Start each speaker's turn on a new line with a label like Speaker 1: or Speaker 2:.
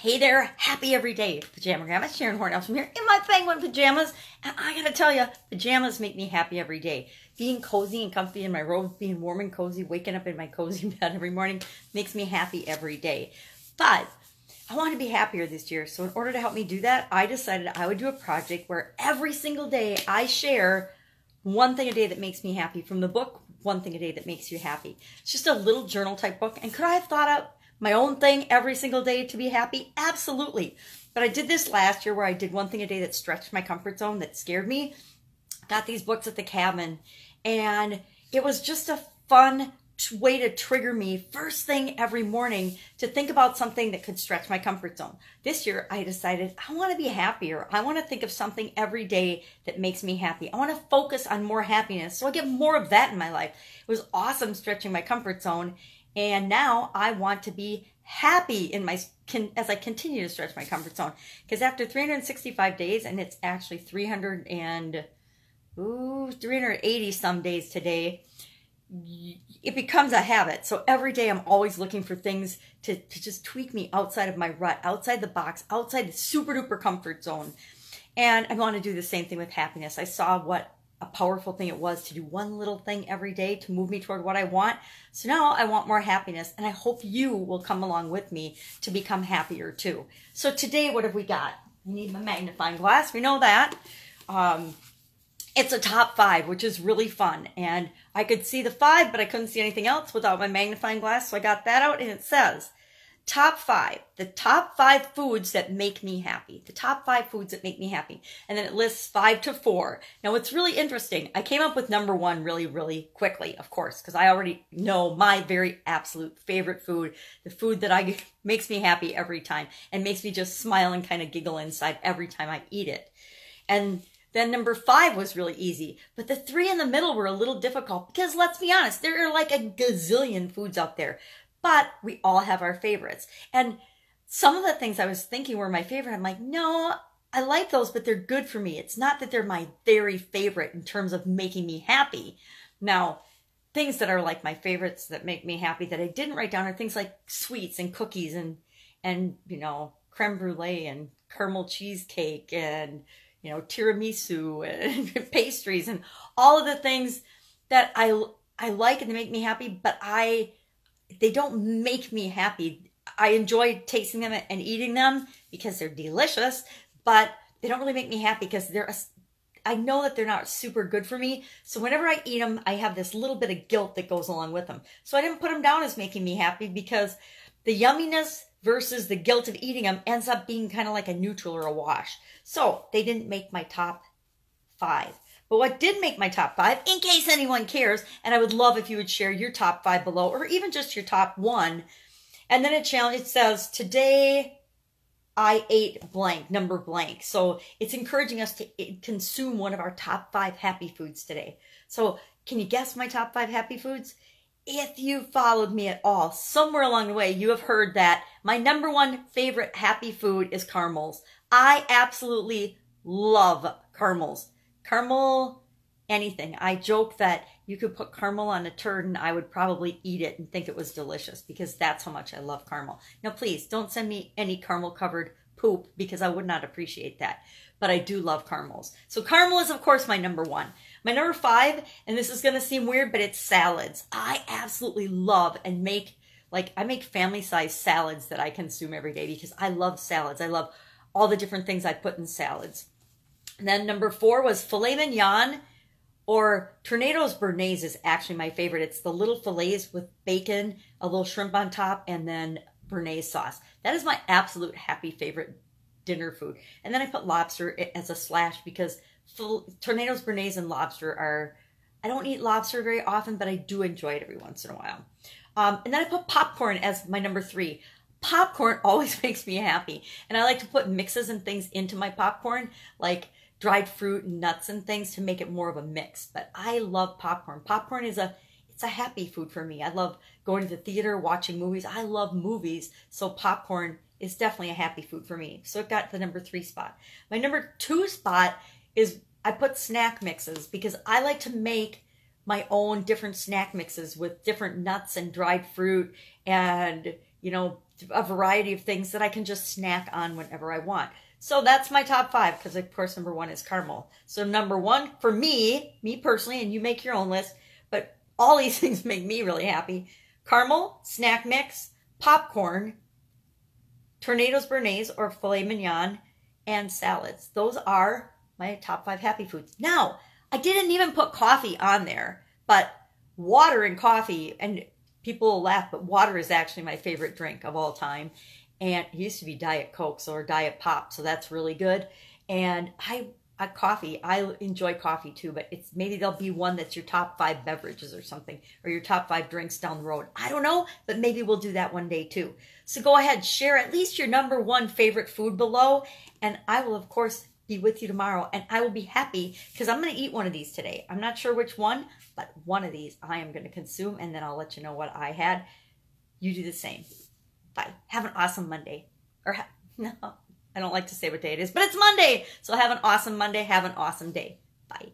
Speaker 1: Hey there, happy every day, Pajama Grandma. Sharon Horne-Ellstrom here in my penguin pajamas. And I gotta tell you, pajamas make me happy every day. Being cozy and comfy in my robe, being warm and cozy, waking up in my cozy bed every morning makes me happy every day. But I want to be happier this year. So in order to help me do that, I decided I would do a project where every single day I share one thing a day that makes me happy from the book, One Thing a Day That Makes You Happy. It's just a little journal type book. And could I have thought up my own thing every single day to be happy? Absolutely. But I did this last year where I did one thing a day that stretched my comfort zone, that scared me. Got these books at the cabin, and it was just a fun way to trigger me first thing every morning to think about something that could stretch my comfort zone. This year I decided I want to be happier. I want to think of something every day that makes me happy. I want to focus on more happiness so I get more of that in my life. It was awesome stretching my comfort zone. And now I want to be happy in my as I continue to stretch my comfort zone. Because after 365 days, and it's actually 380 some days today, it becomes a habit. So every day I'm always looking for things to just tweak me outside of my rut, outside the box, outside the super duper comfort zone. And I want to do the same thing with happiness. I saw what a powerful thing it was to do one little thing every day to move me toward what I want. So now I want more happiness, and I hope you will come along with me to become happier too. So today, what have we got? I need my magnifying glass. We know that. It's a top 5, which is really fun. And I could see the 5, but I couldn't see anything else without my magnifying glass. So I got that out, and it says, top 5, the top 5 foods that make me happy. The top 5 foods that make me happy. And then it lists 5 to 4. Now, what's really interesting, I came up with number 1 really, really quickly, of course, because I already know my very absolute favorite food, the food that makes me happy every time and makes me just smile and kind of giggle inside every time I eat it. And then number 5 was really easy, but the 3 in the middle were a little difficult because, let's be honest, there are like a gazillion foods out there. But we all have our favorites. And some of the things I was thinking were my favorite. I'm like, no, I like those, but they're good for me. It's not that they're my very favorite in terms of making me happy. Now, things that are like my favorites that make me happy that I didn't write down are things like sweets and cookies and you know, creme brulee and caramel cheesecake and, you know, tiramisu and pastries and all of the things that I like and they make me happy, but they don't make me happy. I enjoy tasting them and eating them because they're delicious, but they don't really make me happy because I know that they're not super good for me. So whenever I eat them, I have this little bit of guilt that goes along with them. So I didn't put them down as making me happy because the yumminess versus the guilt of eating them ends up being kind of like a neutral or a wash. So they didn't make my top 5. But what did make my top 5, in case anyone cares, and I would love if you would share your top 5 below, or even just your top 1. And then it says, today I ate blank, number blank. So it's encouraging us to consume one of our top 5 happy foods today. So can you guess my top 5 happy foods? If you followed me at all, somewhere along the way, you have heard that my number 1 favorite happy food is caramels. I absolutely love caramels. Caramel, anything. I joke that you could put caramel on a turd and I would probably eat it and think it was delicious because that's how much I love caramel. Now, please don't send me any caramel covered poop because I would not appreciate that. But I do love caramels. So caramel is, of course, my number 1. My number 5, and this is going to seem weird, but it's salads. I absolutely love and I make family-sized salads that I consume every day because I love salads. I love all the different things I put in salads. And then number 4 was filet mignon, or tornadoes béarnaise is actually my favorite. It's the little fillets with bacon, a little shrimp on top, and then béarnaise sauce. That is my absolute happy favorite dinner food. And then I put lobster as a slash because tornadoes béarnaise and lobster are, I don't eat lobster very often, but I do enjoy it every once in a while. And then I put popcorn as my number 3. Popcorn always makes me happy. And I like to put mixes and things into my popcorn, like dried fruit and nuts and things to make it more of a mix. But I love popcorn. Popcorn is it's a happy food for me. I love going to the theater, watching movies. I love movies. So popcorn is definitely a happy food for me. So it got the number 3 spot. My number 2 spot is I put snack mixes because I like to make my own different snack mixes with different nuts and dried fruit and you know, a variety of things that I can just snack on whenever I want. So that's my top 5, because of course number 1 is caramel. So number 1 for me personally, and you make your own list, but all these things make me really happy. Caramel, snack mix, popcorn, tornadoes béarnaise or filet mignon, and salads. Those are my top 5 happy foods. Now, I didn't even put coffee on there, but water and coffee, and people will laugh, but water is actually my favorite drink of all time. And it used to be Diet Coke or Diet Pop, so that's really good. And coffee, I enjoy coffee too, but it's maybe there'll be one that's your top 5 beverages or something, or your top 5 drinks down the road. I don't know, but maybe we'll do that one day too. So go ahead, share at least your number 1 favorite food below, and I will of course be with you tomorrow, and I will be happy because I'm going to eat one of these today. I'm not sure which one, but one of these I am going to consume, and then I'll let you know what I had. You do the same. Bye. Have an awesome Monday. No, I don't like to say what day it is, but it's Monday. So have an awesome Monday. Have an awesome day. Bye.